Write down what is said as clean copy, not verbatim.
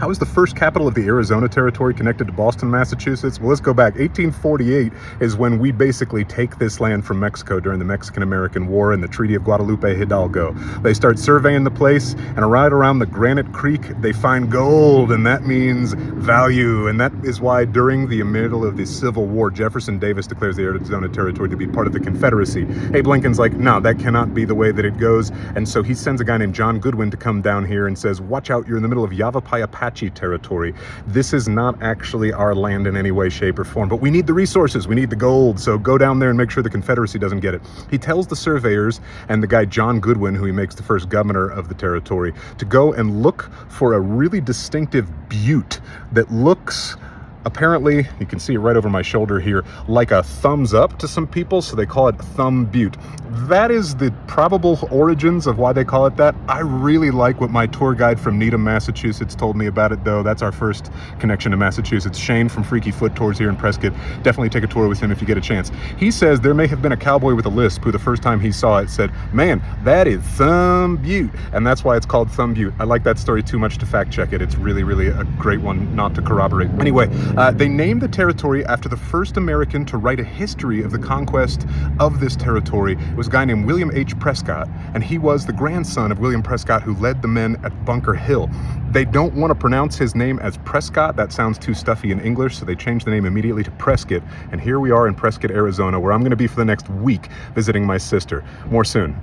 How is the first capital of the Arizona Territory connected to Boston, Massachusetts? Well, let's go back. 1848 is when we basically take this land from Mexico during the Mexican-American War and the Treaty of Guadalupe Hidalgo. They start surveying the place, and right around the Granite Creek, they find gold, and that means value. And that is why during the middle of the Civil War, Jefferson Davis declares the Arizona Territory to be part of the Confederacy. Abe Lincoln's like, no, that cannot be the way that it goes. And so he sends a guy named John Goodwin to come down here and says, watch out, you're in the middle of Yavapai Apache territory. This is not actually our land in any way, shape, or form, but we need the resources, we need the gold, so go down there and make sure the Confederacy doesn't get it. He tells the surveyors and the guy John Goodwin, who he makes the first governor of the territory, to go and look for a really distinctive butte that looks, apparently, you can see it right over my shoulder here, like a thumbs up to some people, so they call it Thumb Butte. That is the probable origins of why they call it that. I really like what my tour guide from Needham, Massachusetts told me about it, though. That's our first connection to Massachusetts. Shane from Freaky Foot Tours here in Prescott. Definitely take a tour with him if you get a chance. He says there may have been a cowboy with a lisp who the first time he saw it said, man, that is Thumb Butte. And that's why it's called Thumb Butte. I like that story too much to fact check it. It's really, really a great one not to corroborate. Anyway, they named the territory after the first American to write a history of the conquest of this territory. It was a guy named William H. Prescott, and he was the grandson of William Prescott, who led the men at Bunker Hill. They don't want to pronounce his name as Prescott. That sounds too stuffy in English, so they changed the name immediately to Prescott. And here we are in Prescott, Arizona, where I'm going to be for the next week visiting my sister. More soon.